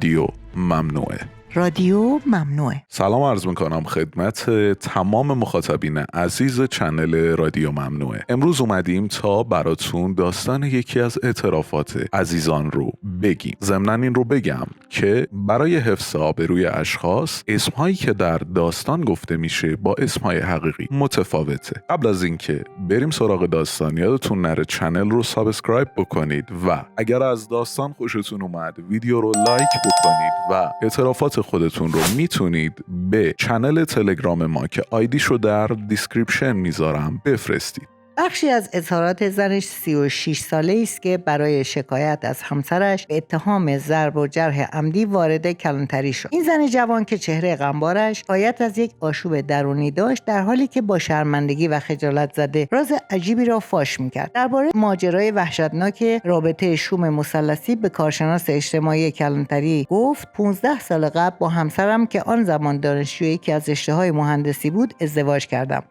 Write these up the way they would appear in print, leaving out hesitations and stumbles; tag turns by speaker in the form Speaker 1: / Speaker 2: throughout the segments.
Speaker 1: رادیو ممنوعه.
Speaker 2: رادیو ممنوعه.
Speaker 1: سلام عرض میکنم خدمت تمام مخاطبین عزیز چنل رادیو ممنوعه. امروز اومدیم تا براتون داستان یکی از اعترافات عزیزان رو بگیم. ضمناً این رو بگم که برای حفظ آبروی اشخاص اسمهایی که در داستان گفته میشه با اسمهای حقیقی متفاوته. قبل از اینکه بریم سراغ داستان یادتون نره چنل رو سابسکرایب بکنید و اگر از داستان خوشتون اومد ویدیو رو لایک بکنید و اعترافات خودتون رو میتونید به چنل تلگرام ما که آیدیشو در دیسکریپشن میذارم بفرستید.
Speaker 2: بخشی از اظهارات زنش 36 ساله است که برای شکایت از همسرش به اتهام ضرب و جرح عمدی وارد کلانتری شد. این زن جوان که چهره غمبارش حکایت از یک آشوب درونی داشت، در حالی که با شرمندگی و خجالت زده راز عجیبی را فاش می‌کرد. درباره ماجرای وحشتناک رابطه شوم مثلثی به کارشناس اجتماعی کلانتری گفت 15 سال قبل با همسرم که آن زمان دانشجوی یکی از رشته‌های مهندسی بود ازدواج کردم.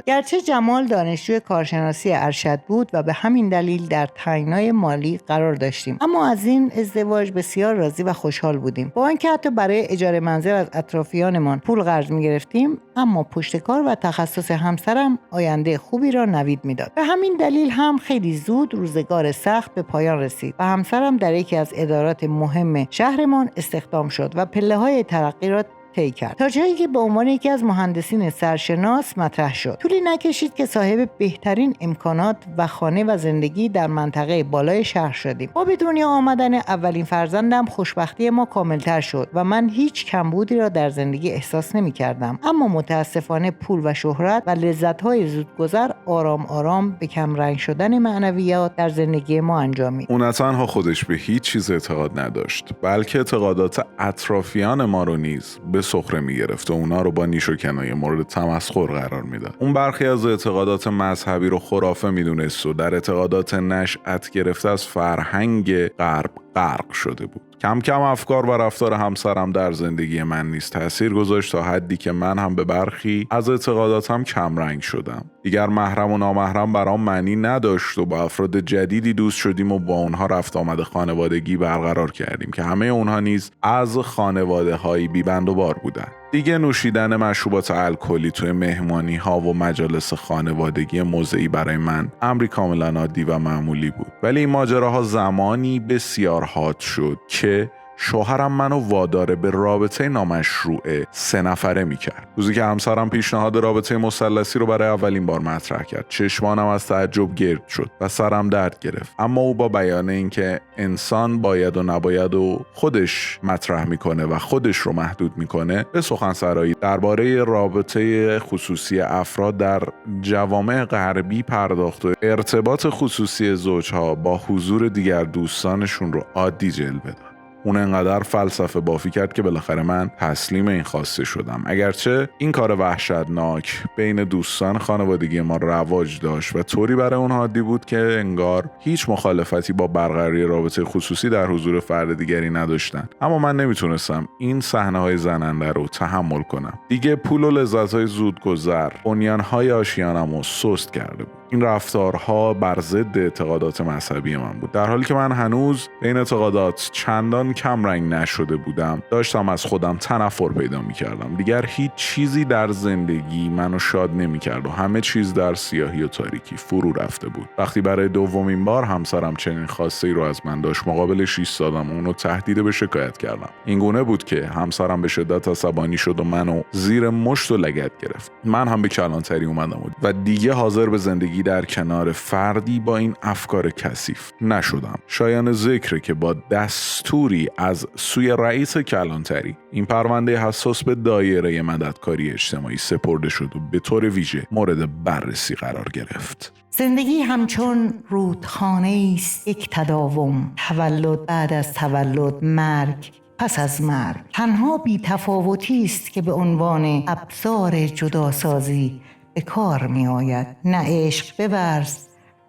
Speaker 2: گرچه جمال دانشجو کارشناسی ارشد بود و به همین دلیل در تنگنای مالی قرار داشتیم، اما از این ازدواج بسیار راضی و خوشحال بودیم. با اینکه حتی برای اجاره منزل از اطرافیانمان پول قرض می‌گرفتیم، اما پشتکار و تخصص همسرم آینده خوبی را نوید میداد. به همین دلیل هم خیلی زود روزگار سخت به پایان رسید و همسرم در یکی از ادارات مهم شهرمان استخدام شد و پله‌های ترقی را طی کرد تا جایی که به عنوان یکی از مهندسین سرشناس مطرح شد. طولی نکشید که صاحب بهترین امکانات و خانه و زندگی در منطقه بالای شهر شدیم. با به دنیا آمدن اولین فرزندم خوشبختی ما کاملتر شد و من هیچ کمبودی را در زندگی احساس نمی کردم. اما متاسفانه پول و شهرت و لذت‌های زودگذر آرام آرام به کم رنگ شدن معنویات در زندگی ما انجامید.
Speaker 1: اون نه تنها خودش به هیچ چیز اعتقاد نداشت، بلکه اعتقادات اطرافیان ما رو نیز به سخره میگرفت و اونا رو با نیش و کنایه مورد تمسخر قرار میداد. اون برخی از اعتقادات مذهبی رو خرافه میدونست و در اعتقادات نشأت گرفته از فرهنگ غرب غرق شده بود. کم کم افکار و رفتار همسرم در زندگی من نیز تأثیر گذاشت تا حدی که من هم به برخی از اعتقاداتم کم رنگ شدم. دیگر محرم و نامحرم برام معنی نداشت و با افراد جدیدی دوست شدیم و با اونها رفت آمد خانوادگی برقرار کردیم که همه اونها نیز از خانواده‌های بی‌بند و بار بودن. دیگه نوشیدن مشروبات الکلی توی مهمانی ها و مجالس خانوادگی موضعی برای من امری کاملا عادی و معمولی بود. ولی این ماجراها زمانی بسیار حاد شد که شوهرم منو وادار به رابطه نامشروع 3 نفره میکرد. روزی که همسرم پیشنهاد رابطه مثلثی رو برای اولین بار مطرح کرد، چشمانم از تعجب گرد شد و سرم درد گرفت. اما او با بیان اینکه انسان باید و نباید و خودش مطرح میکنه و خودش رو محدود میکنه، به سخنسرایی درباره رابطه خصوصی افراد در جوامع غربی پرداخت و ارتباط خصوصی زوجها با حضور دیگر دوستانشون رو عادی جلوه داد. اون انقدر فلسفه بافی کرد که بالاخره من تسلیم این خواسته شدم. اگرچه این کار وحشتناک بین دوستان خانوادگی ما رواج داشت و طوری برای اونها عادی بود که انگار هیچ مخالفتی با برقراری رابطه خصوصی در حضور فرد دیگری نداشتن، اما من نمیتونستم این صحنه‌های زننده رو تحمل کنم. دیگه پول و لذت‌های زودگذر بنیان‌های آشیانمو سست کرده بود. این رفتارها بر ضد اعتقادات مذهبی من بود. در حالی که من هنوز به این اعتقادات چندان کم رنگ نشده بودم، داشتم از خودم تنفر پیدا می‌کردم. دیگر هیچ چیزی در زندگی منو شاد نمی‌کرد و همه چیز در سیاهی و تاریکی فرو رفته بود. وقتی برای دومین بار همسرم چنین خواسته‌ای رو از من داشت، مقابلش ایستادم و اونو تهدید به شکایت کردم. این گونه بود که همسرم به شدت عصبانی شد و منو زیر مشت و لگد گرفت. من هم به کلانتری اومدم و دیگه حاضر به زندگی در کنار فردی با این افکار کثیف نشدم. شایان ذکره که با دستوری از سوی رئیس کلانتری این پرونده حساس به دایره مددکاری اجتماعی سپرده شد و به طور ویژه مورد بررسی قرار گرفت.
Speaker 2: زندگی همچون رودخانه است، یک تداوم، تولد بعد از تولد، مرگ پس از مرگ. تنها بی تفاوتی است که به عنوان ابزار جداسازی به کار می آید. نه عشق بورز،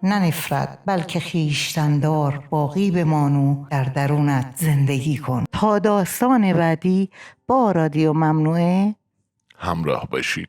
Speaker 2: نه نفرت، بلکه خویشتن‌دار باقی بمان و در درونت زندگی کن. تا داستان بعدی با رادیو ممنوعه
Speaker 1: همراه باشید.